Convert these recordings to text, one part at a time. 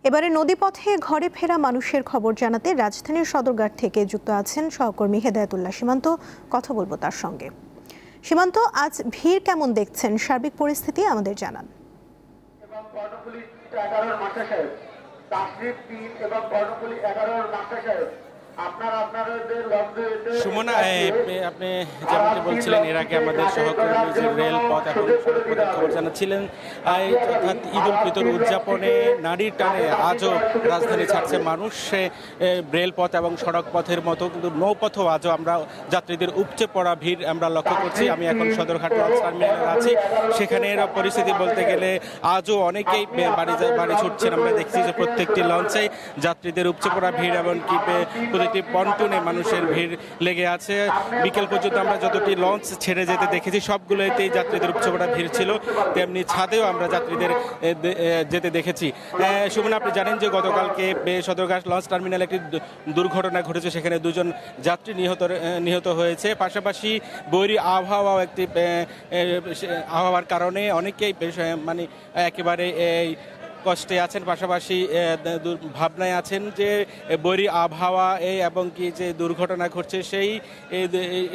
এবারে নদীপথে ঘরে ফেরা মানুষের খবর জানাতে রাজধানীর সদরঘাট থেকে যুক্ত আছেন সহকর্মী হেদায়েতুল্লাহ সীমান্ত। কথা বলবো তার সঙ্গে। সীমান্ত, আজ ভিড় কেমন দেখছেন, সার্বিক পরিস্থিতি আমাদের জানান। সুমনা, আপনি যেমনটি বলছিলেন এর আগে আমাদের সহকর্মী যে রেলপথ এবং সড়কপথের খবর জানাচ্ছিলেন, অর্থাৎ ঈদ উল ফিতর উদযাপনে নারীর টানে আজও রাজধানী ছাড়ছে মানুষ। রেলপথ এবং সড়কপথের মতো কিন্তু নৌপথও আজও আমরা যাত্রীদের উপচে পড়া ভিড় আমরা লক্ষ্য করছি। আমি এখন সদরঘাট লঞ্চ টার্মিনালে আছি। সেখানের পরিস্থিতি বলতে গেলে আজও অনেকেই বাড়ি ছুটছেন। আমরা দেখছি যে প্রত্যেকটি লঞ্চে যাত্রীদের উপচে পড়া ভিড়, এমনকি প্রতিটি পন্টনে মানুষের ভিড় লেগে আছে। বিকেল পর্যন্ত আমরা যতটি লঞ্চ ছেড়ে যেতে দেখেছি সবগুলোতেই যাত্রীদের উপচে পড়া ভিড় ছিল, তেমনি ছাদেও আমরা যাত্রীদের যেতে দেখেছি। সুমন, আপনি জানেন যে গতকালকে সদরঘাট লঞ্চ টার্মিনালে একটি দুর্ঘটনা ঘটেছে, সেখানে দুজন যাত্রী নিহত হয়েছে। পাশাপাশি বৈরী আবহাওয়ার কারণে অনেকেই মানে একেবারে এই কষ্টে আছেন, পাশাপাশি ভাবনায় আছেন যে বৈরী আবহাওয়া এবং কি যে দুর্ঘটনা ঘটছে সেই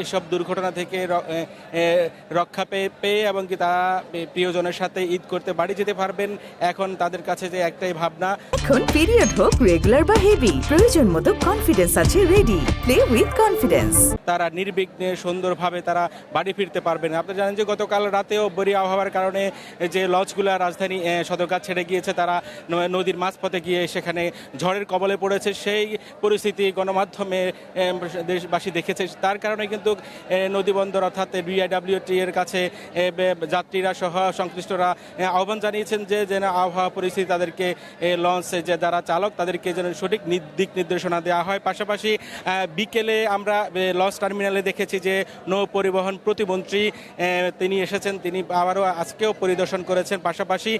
এসব দুর্ঘটনা থেকে রক্ষা পেয়ে এবং কি তারা প্রিয়জনের সাথে ঈদ করতে বাড়ি যেতে পারবেন। এখন তাদের কাছে যে একটাই ভাবনা, এখন পিরিয়ড হোক রেগুলার বা হেভি, প্রয়োজন মতো কনফিডেন্স আছে রেডি। Play with confidence. তারা নির্বিঘ্নে সুন্দরভাবে তারা বাড়ি ফিরতে পারবেন। আপনি জানেন যে গতকাল রাতেও বৈরী আবহাওয়ার কারণে যে লঞ্চগুলো রাজধানী সদরঘাট ছেড়ে গিয়েছে তারা নদীর মাঝপথে গিয়ে সেখানে ঝড়ের কবলে পড়েছে। সেই পরিস্থিতি গণমাধ্যমে দেশবাসী দেখেছে। তার কারণে কিন্তু নদী বন্দর অর্থাৎ বিআইডব্লিউটি এর কাছে যাত্রীরা সহ সংশ্লিষ্টরা আহ্বান জানিয়েছেন যে যেন আবহাওয়া পরিস্থিতি তাদেরকে লঞ্চে যে যারা চালক তাদেরকে যেন সঠিক দিক নির্দেশনা দেওয়া হয়। পাশাপাশি বিকেলে আমরা লঞ্চ টার্মিনালে দেখেছি যে নৌ পরিবহন প্রতিমন্ত্রী তিনি এসেছেন, তিনি আবারও আজকেও পরিদর্শন করেছেন। পাশাপাশি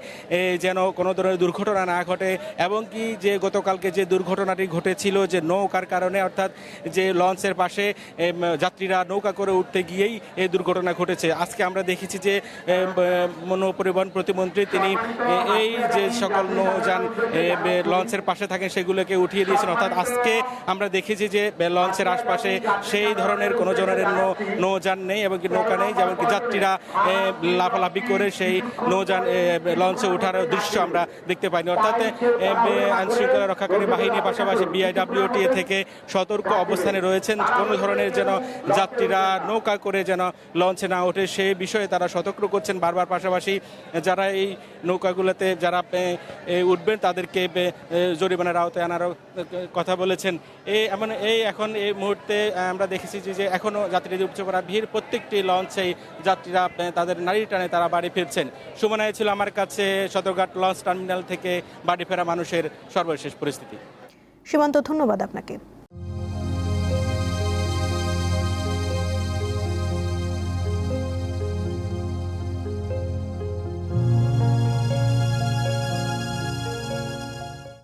যেন কোনো ধরনের দুর্ঘটনা না ঘটে এবং কি যে গতকালকে যে দুর্ঘটনাটি ঘটেছিল যে নৌকার কারণে, অর্থাৎ যে লঞ্চের পাশে যাত্রীরা নৌকা করে উঠতে গিয়েই এই দুর্ঘটনা ঘটেছে। আজকে আমরা দেখেছি যে নৌ পরিবহন প্রতিমন্ত্রী তিনি এই যে সকল নৌযান লঞ্চের পাশে থাকেন সেগুলোকে উঠিয়ে দিয়েছেন। অর্থাৎ আজকে আমরা দেখেছি যে লঞ্চের আশপাশে সেই ধরনের কোনো ধরনের নৌযান নেই এবং কি নৌকা নেই, যেমন কি যাত্রীরা লাফালাফি করে সেই নৌযান লঞ্চে ওঠার দৃশ্য আমরা দেখতে পাইনি। অর্থাৎ আইনশৃঙ্খলা রক্ষাকারী বাহিনী পাশাপাশি বিআইডব্লিউটি থেকে সতর্ক অবস্থানে রয়েছেন। কোনো ধরনের যেন যাত্রীরা নৌকা করে যেন লঞ্চে না ওঠে সেই বিষয়ে তারা সতর্ক করছেন বারবার। পাশাপাশি যারা এই নৌকাগুলোতে যারা উঠবেন তাদেরকে জরিমানার আওতায় আনারও কথা বলেছেন। এখন এই মুহূর্তে আমরা দেখেছি যে এখনও যাত্রীদের উপচে পড়া ভিড়, প্রত্যেকটি লঞ্চেই যাত্রীরা তাদের নারীর টানে তারা বাড়ি ফিরছেন। সুমনায় ছিল আমার কাছে সদরঘাট লঞ্চ টার্মিনাল থেকে বাড়ি ফেরা মানুষের সর্বশেষ পরিস্থিতি। সীমান্ত, ধন্যবাদ আপনাকে।